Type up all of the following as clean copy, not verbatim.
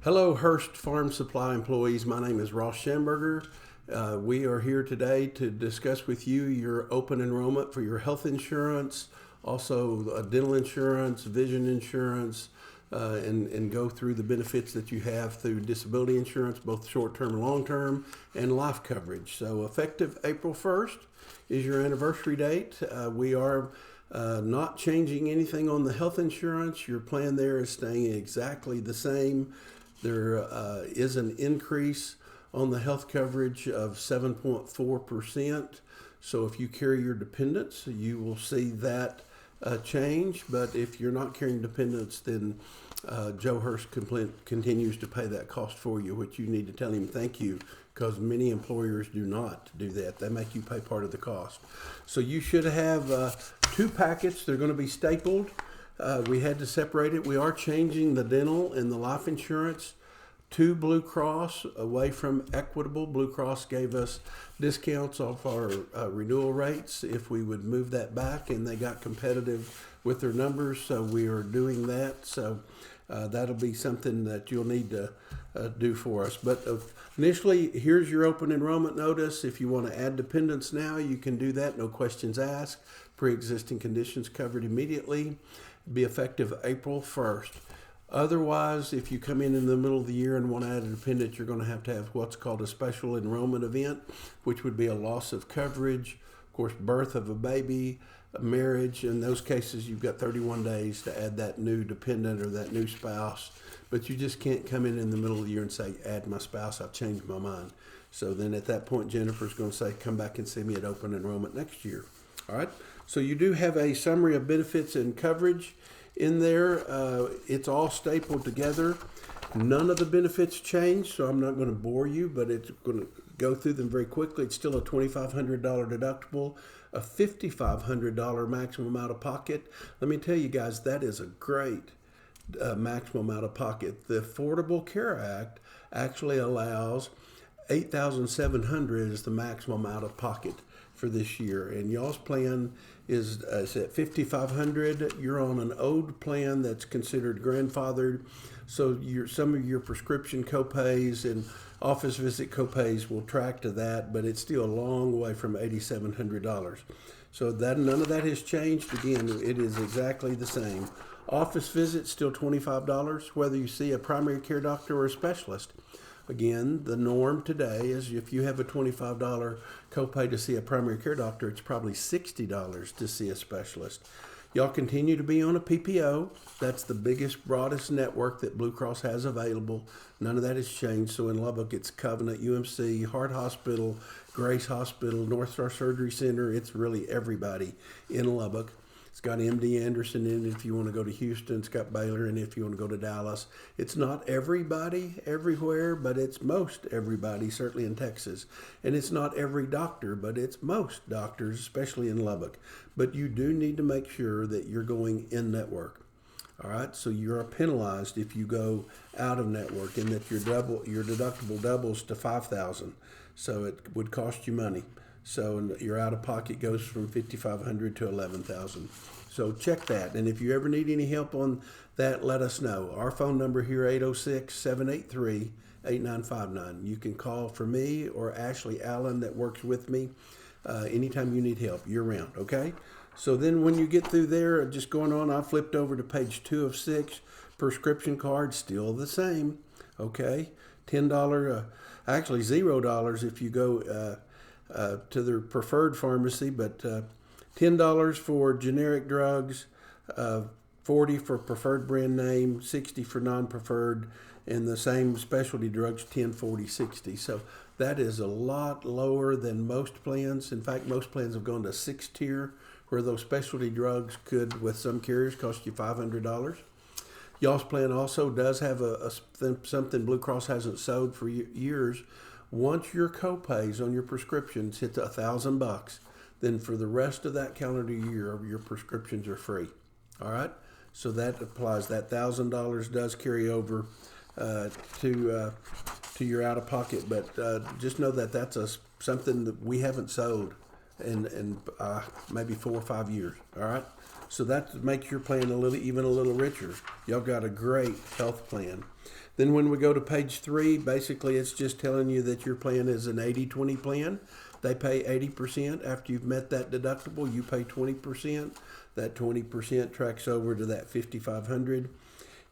Hello, Hurst Farm Supply employees. My name is Ross Schamberger. We are here today to discuss with you your open enrollment for your health insurance, also dental insurance, vision insurance, and go through the benefits that you have through disability insurance, both short-term and long-term, and life coverage. So effective April 1st is your anniversary date. We are not changing anything on the health insurance. Your plan there is staying exactly the same. There is an increase on the health coverage of 7.4%. So if you carry your dependents, you will see that change. But if you're not carrying dependents, then Joe Hurst continues to pay that cost for you, which you need to tell him thank you, because many employers do not do that. They make you pay part of the cost. So you should have 2 packets. They're going to be stapled. We had to separate it. We are changing the dental and the life insurance to Blue Cross away from Equitable. Blue Cross gave us discounts off our renewal rates if we would move that back, and they got competitive with their numbers, so we are doing that. So that'll be something that you'll need to do for us. But initially, here's your open enrollment notice. If you want to add dependents now, you can do that. No questions asked. Pre-existing conditions covered immediately. Be effective April 1st. Otherwise, if you come in the middle of the year and want to add a dependent, you're going to have what's called a special enrollment event, which would be a loss of coverage, of course, birth of a baby, a marriage. In those cases, you've got 31 days to add that new dependent or that new spouse. But you just can't come in the middle of the year and say, add my spouse, I've changed my mind. So then at that point, Jennifer's going to say, come back and see me at open enrollment next year. All right. So you do have a summary of benefits and coverage in there. It's all stapled together. None of the benefits change, so I'm not going to bore you, but it's going to go through them very quickly. It's still a $2,500 deductible, a $5,500 maximum out of pocket. Let me tell you guys, that is a great maximum out of pocket. The Affordable Care Act actually allows $8,700 is the maximum out of pocket for this year, and y'all's plan is at $5,500. You're on an old plan that's considered grandfathered, so some of your prescription copays and office visit copays will track to that, but it's still a long way from $8,700. So that none of that has changed. Again, it is exactly the same. Office visits still $25, whether you see a primary care doctor or a specialist. Again, the norm today is if you have a $25 copay to see a primary care doctor, it's probably $60 to see a specialist. Y'all continue to be on a PPO. That's the biggest, broadest network that Blue Cross has available. None of that has changed. So in Lubbock, it's Covenant, UMC, Heart Hospital, Grace Hospital, North Star Surgery Center. It's really everybody in Lubbock. It's got MD Anderson in it if you want to go to Houston. It's got Baylor in it if you want to go to Dallas. It's not everybody everywhere, but it's most everybody, certainly in Texas. And it's not every doctor, but it's most doctors, especially in Lubbock. But you do need to make sure that you're going in network. All right, so you're penalized if you go out of network, and that your deductible doubles to $5,000. So it would cost you money. So your out-of-pocket goes from $5,500 to $11,000. So check that. And if you ever need any help on that, let us know. Our phone number here, 806-783-8959. You can call for me or Ashley Allen that works with me anytime you need help year-round, okay? So then when you get through there, just going on, I flipped over to page 2 of 6. Prescription card, still the same, okay? $10, actually $0 if you go to their preferred pharmacy, but $10 for generic drugs, $40 for preferred brand name, $60 for non-preferred, and the same specialty drugs, $10, $40, $60. So that is a lot lower than most plans. In fact, most plans have gone to 6-tier, where those specialty drugs could, with some carriers, cost you $500. Y'all's plan also does have something Blue Cross hasn't sold for years. Once your copays on your prescriptions hit $1,000, then for the rest of that calendar year, your prescriptions are free. All right? So that applies. That $1,000 does carry over to your out-of-pocket, but just know that that's something that we haven't sold in maybe 4 or 5 years. All right? So that makes your plan even a little richer. Y'all got a great health plan. Then when we go to page 3, basically it's just telling you that your plan is an 80-20 plan. They pay 80%. After you've met that deductible, you pay 20%. That 20% tracks over to that $5,500.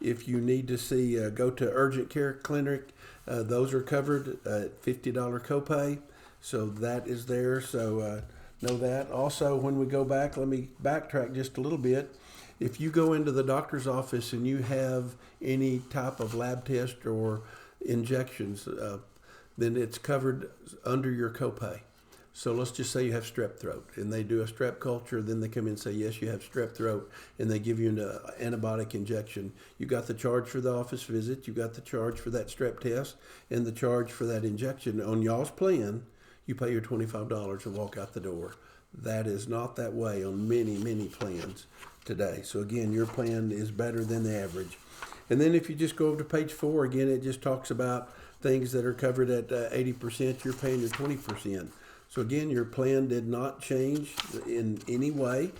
If you need to go to urgent care clinic, those are covered at $50 copay. So that is there. So know that. Also, when we go back, let me backtrack just a little bit. If you go into the doctor's office and you have any type of lab test or injections, then it's covered under your copay. So let's just say you have strep throat and they do a strep culture, then they come in and say, yes, you have strep throat, and they give you an antibiotic injection. You got the charge for the office visit, you got the charge for that strep test, and the charge for that injection. On y'all's plan, you pay your $25 and walk out the door. That is not that way on many, many plans today. So again, your plan is better than the average. And then if you just go over to page 4, again, it just talks about things that are covered at 80%, you're paying your 20%. So again, your plan did not change in any way,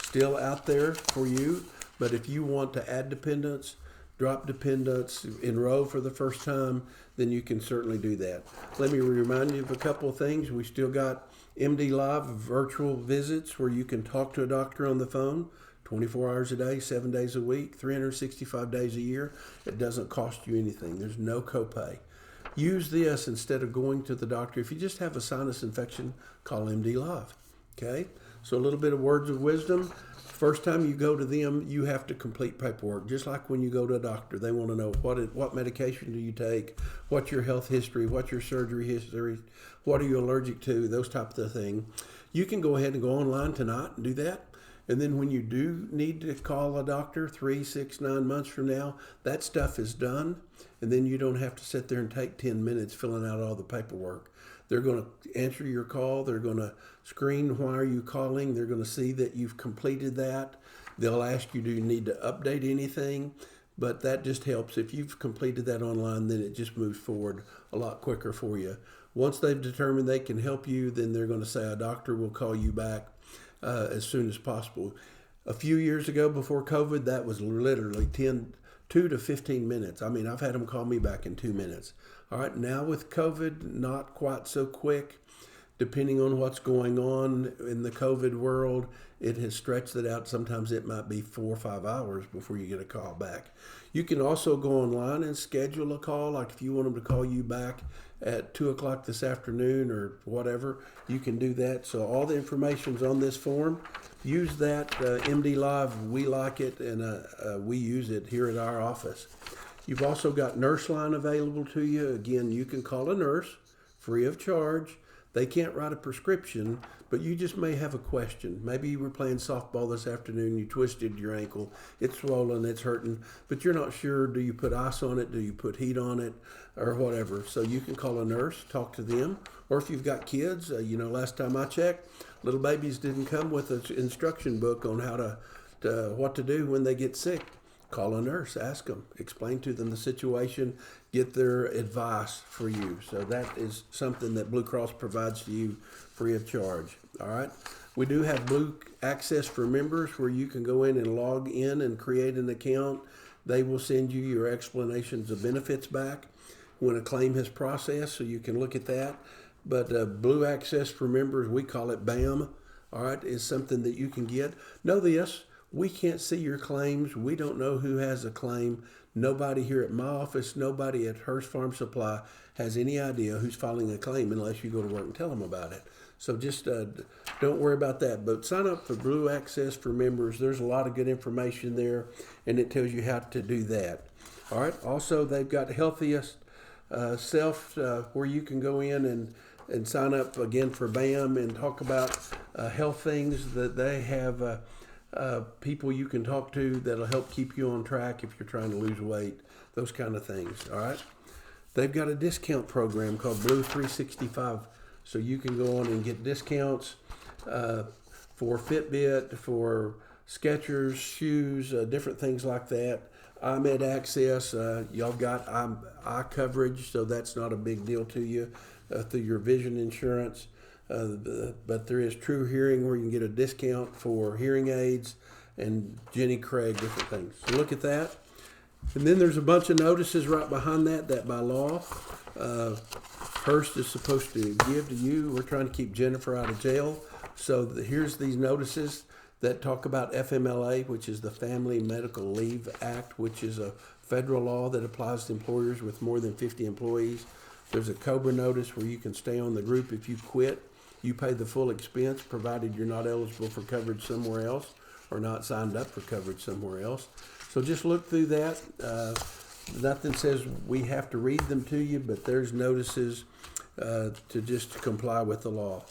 still out there for you. But if you want to add dependents, drop dependents, enroll for the first time, then you can certainly do that. Let me remind you of a couple of things. We still got MD Live virtual visits where you can talk to a doctor on the phone 24 hours a day, 7 days a week, 365 days a year. It doesn't cost you anything. There's no copay. Use this instead of going to the doctor. If you just have a sinus infection, call MD Live. Okay? So a little bit of words of wisdom. First time you go to them, you have to complete paperwork. Just like when you go to a doctor, they want to know what medication do you take, what's your health history, what's your surgery history, what are you allergic to, those types of things. You can go ahead and go online tonight and do that. And then when you do need to call a doctor 3, 6, 9 months from now, that stuff is done. And then you don't have to sit there and take 10 minutes filling out all the paperwork. They're going to answer your call. They're going to screen why are you calling. They're going to see that you've completed that. They'll ask you, do you need to update anything? But that just helps. If you've completed that online, then it just moves forward a lot quicker for you. Once they've determined they can help you, then they're going to say a doctor will call you back as soon as possible. A few years ago before COVID, that was literally 2 to 15 minutes. I mean, I've had them call me back in 2 minutes. All right, now with COVID, not quite so quick. Depending on what's going on in the COVID world, it has stretched it out. Sometimes it might be 4 or 5 hours before you get a call back. You can also go online and schedule a call. Like if you want them to call you back at 2 o'clock this afternoon or whatever, you can do that. So all the information's on this form. Use that MD Live. We like it, and we use it here at our office. You've also got Nurse Line available to you. Again, you can call a nurse free of charge. They can't write a prescription, but you just may have a question. Maybe you were playing softball this afternoon, you twisted your ankle, it's swollen, it's hurting, but you're not sure, do you put ice on it, do you put heat on it, or whatever. So you can call a nurse, talk to them, or if you've got kids, last time I checked, little babies didn't come with an instruction book on how what to do when they get sick. Call a nurse, ask them, explain to them the situation, get their advice for you. So that is something that Blue Cross provides to you free of charge. All right. We do have Blue Access for members where you can go in and log in and create an account. They will send you your explanations of benefits back when a claim has processed, so you can look at that. But Blue Access for members, we call it BAM, all right, is something that you can get. Know this. We can't see your claims. We don't know who has a claim. Nobody here at my office, nobody at Hurst Farm Supply has any idea who's filing a claim unless you go to work and tell them about it. So just don't worry about that. But sign up for Blue Access for members. There's a lot of good information there, and it tells you how to do that. All right. Also, they've got Healthiest Self where you can go in and sign up again for BAM and talk about health things that they have. People you can talk to that'll help keep you on track if you're trying to lose weight, those kind of things. All right. They've got a discount program called Blue 365. So you can go on and get discounts for Fitbit, for Skechers, shoes, different things like that. iMed Access, y'all got eye coverage, so that's not a big deal to you through your vision insurance. But there is True Hearing where you can get a discount for hearing aids. and Jenny Craig, different things. So look at that. And then there's a bunch of notices right behind that by law, Hurst is supposed to give to you. We're trying to keep Jennifer out of jail. So here's these notices that talk about FMLA, which is the Family Medical Leave Act, which is a federal law that applies to employers with more than 50 employees. There's a COBRA notice where you can stay on the group if you quit. You pay the full expense, provided you're not eligible for coverage somewhere else or not signed up for coverage somewhere else. So just look through that. Nothing says we have to read them to you, but there's notices to just comply with the law.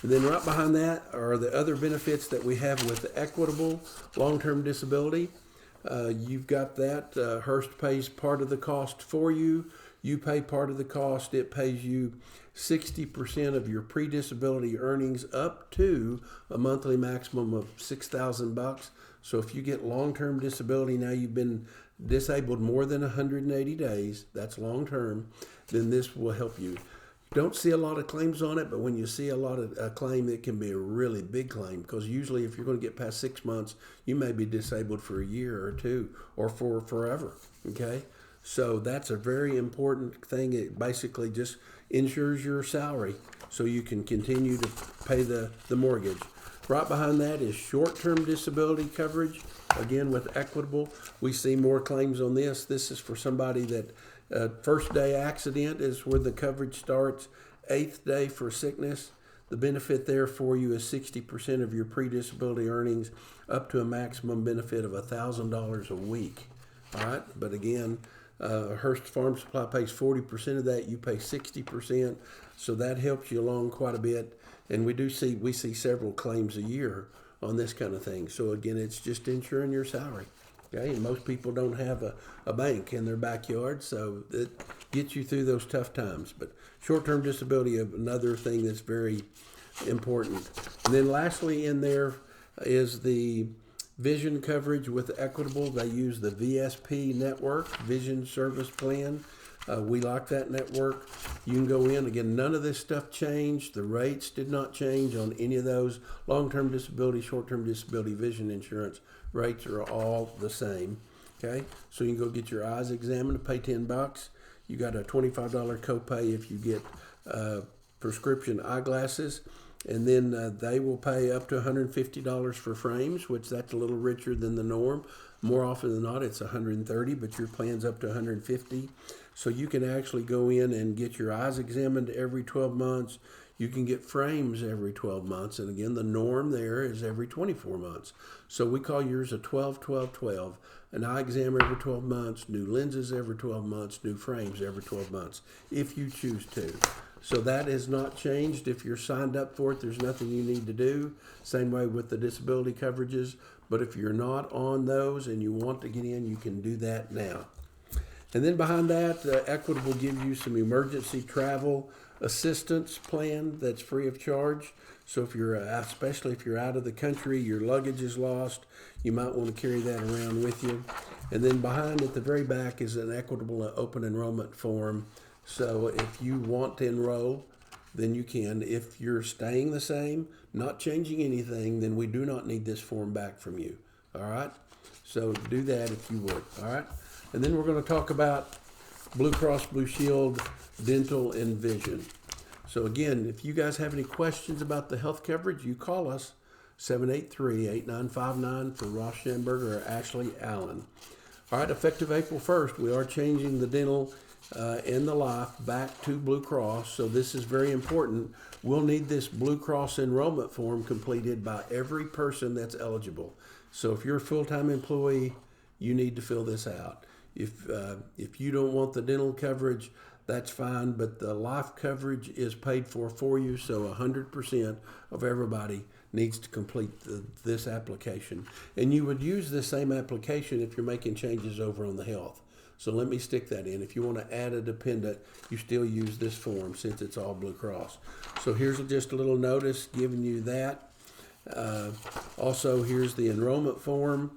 And then right behind that are the other benefits that we have with equitable long-term disability. You've got that. Hurst pays part of the cost for you. You pay part of the cost. It pays you 60% of your pre-disability earnings up to a monthly maximum of $6,000. So if you get long-term disability, now you've been disabled more than 180 days, that's long-term, then this will help you. Don't see a lot of claims on it, but when you see a lot of a claim, it can be a really big claim, because usually if you're going to get past 6 months, you may be disabled for a year or two or for forever, okay? So that's a very important thing. It basically just insures your salary so you can continue to pay the mortgage. Right behind that is short-term disability coverage. Again, with equitable, we see more claims on this. This is for somebody that first day accident is where the coverage starts. 8th day for sickness. The benefit there for you is 60% of your pre-disability earnings up to a maximum benefit of $1,000 a week. All right, but again, Hurst Farm Supply pays 40% of that. You pay 60%, so that helps you along quite a bit. And we see several claims a year on this kind of thing. So again, it's just insuring your salary. Okay, and most people don't have a bank in their backyard, so it gets you through those tough times. But short-term disability is another thing that's very important. And then lastly in there is the vision coverage with equitable. They use the VSP network, Vision Service Plan. We like that network. You can go in. Again, none of this stuff changed. The rates did not change on any of those. Long-term disability, short-term disability, vision insurance rates are all the same. Okay, so you can go get your eyes examined, pay $10. You got a $25 copay if you get prescription eyeglasses. And then they will pay up to $150 for frames, which that's a little richer than the norm. More often than not, it's $130, but your plan's up to $150. So you can actually go in and get your eyes examined every 12 months. You can get frames every 12 months. And again, the norm there is every 24 months. So we call yours a 12-12-12. An eye exam every 12 months, new lenses every 12 months, new frames every 12 months, if you choose to. So that has not changed. If you're signed up for it, there's nothing you need to do. Same way with the disability coverages. But if you're not on those and you want to get in, you can do that now. And then behind that, Equitable gives you some emergency travel assistance plan that's free of charge. So if you're, especially if you're out of the country, your luggage is lost, you might want to carry that around with you. And then behind at the very back is an Equitable open enrollment form. So if you want to enroll, then you can. If you're staying the same, not changing anything, then we do not need this form back from you. All right? So do that if you would. All right? And then we're going to talk about Blue Cross Blue Shield dental and vision. So again, if you guys have any questions about the health coverage, you call us 783-8959 for Ross Schenberger or Ashley Allen. All right, effective April 1st, we are changing the dental and the life back to Blue Cross. So this is very important. We'll need this Blue Cross enrollment form completed by every person that's eligible. So if you're a full-time employee, you need to fill this out. If you don't want the dental coverage, that's fine, but the life coverage is paid for you, so 100% of everybody needs to complete this application. And you would use the same application if you're making changes over on the health. So let me stick that in. If you want to add a dependent, you still use this form since it's all Blue Cross. So here's just a little notice giving you that. Also, here's the enrollment form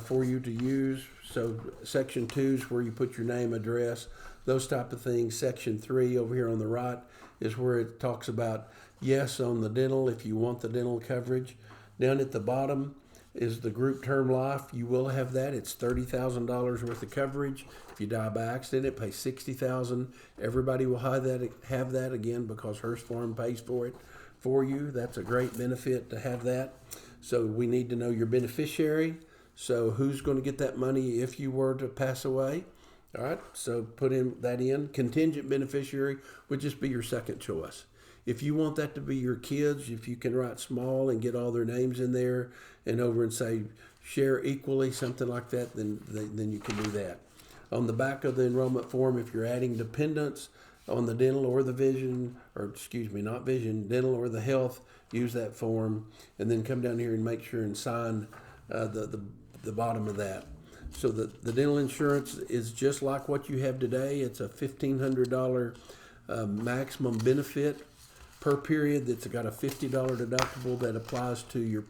for you to use. So section 2 is where you put your name, address, those type of things. Section 3 over here on the right is where it talks about yes on the dental if you want the dental coverage. Down at the bottom, is the group term life. You will have that. It's $30,000 worth of coverage. If you die by accident, it pays $60,000. Everybody will have that again because Hurst Farm pays for it for you. That's a great benefit to have that. So we need to know your beneficiary. So who's going to get that money if you were to pass away? All right, so put that in. Contingent beneficiary would just be your second choice. If you want that to be your kids, if you can write small and get all their names in there and over and say share equally, something like that, then you can do that. On the back of the enrollment form, if you're adding dependents on the dental or the vision, or excuse me, not vision, dental or the health, use that form and then come down here and make sure and sign the bottom of that. So the dental insurance is just like what you have today. It's a $1,500 maximum benefit per period that's got a $50 deductible that applies to your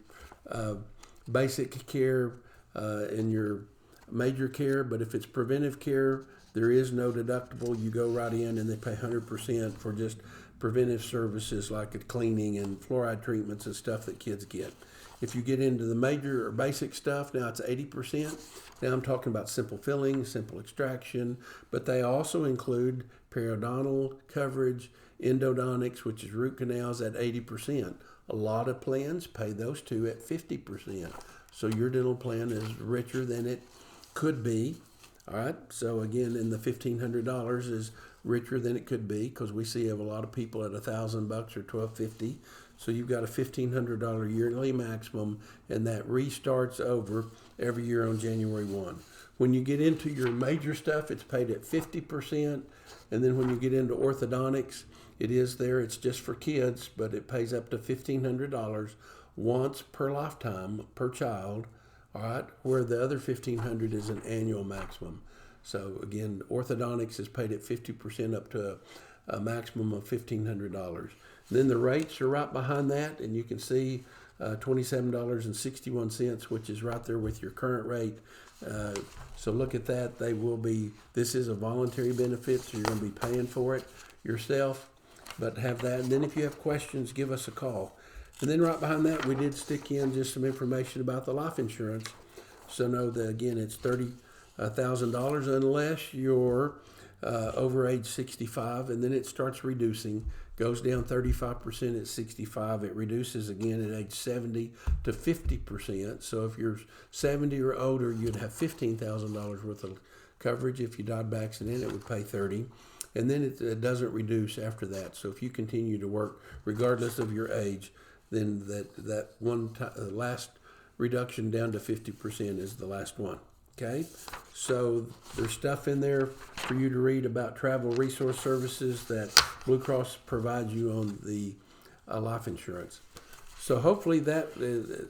basic care and your major care. But if it's preventive care, there is no deductible. You go right in and they pay 100% for just preventive services like cleaning and fluoride treatments and stuff that kids get. If you get into the major or basic stuff, now it's 80%. Now I'm talking about simple filling, simple extraction, but they also include periodontal coverage, endodontics, which is root canals, at 80%. A lot of plans pay those two at 50%. So your dental plan is richer than it could be. All right. So again, in the $1,500 is richer than it could be because we see of a lot of people at $1,000 or $1,250. So you've got a $1,500 yearly maximum, and that restarts over every year on January 1. When you get into your major stuff, it's paid at 50%. And then when you get into orthodontics, it is there. It's just for kids, but it pays up to $1,500 once per lifetime per child. All right, where the other $1,500 is an annual maximum. So again, orthodontics is paid at 50% up to a maximum of $1,500. Then the rates are right behind that, and you can see $27.61, which is right there with your current rate. So look at that. They will be. This is a voluntary benefit, so you're going to be paying for it yourself. But have that, and then if you have questions, give us a call. And then right behind that, we did stick in just some information about the life insurance. So know that, again, it's $30,000 unless you're over age 65, and then it starts reducing. Goes down 35% at 65. It reduces again at age 70 to 50%. So if you're 70 or older, you'd have $15,000 worth of coverage. If you died by accident, it would pay $30,000. And then it doesn't reduce after that. So if you continue to work, regardless of your age, then that last reduction down to 50% is the last one. Okay, so there's stuff in there for you to read about travel resource services that Blue Cross provides you on the life insurance. So hopefully that is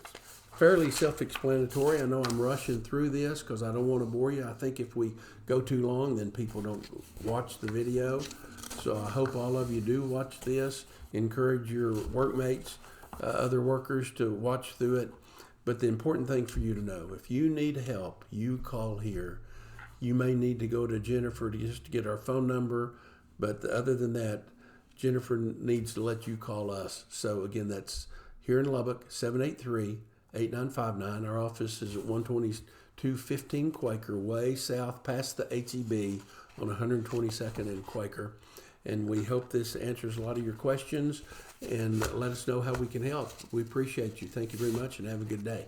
fairly self-explanatory. I know I'm rushing through this because I don't want to bore you. I think if we go too long, then people don't watch the video. So I hope all of you do watch this. Encourage your workmates, other workers to watch through it. But the important thing for you to know, if you need help, you call here. You may need to go to Jennifer just to get our phone number. But other than that, Jennifer needs to let you call us. So again, that's here in Lubbock, 783-8959. Our office is at 12215 Quaker Way, south past the HEB on 122nd and Quaker. And we hope this answers a lot of your questions, and let us know how we can help. We appreciate you. Thank you very much, and have a good day.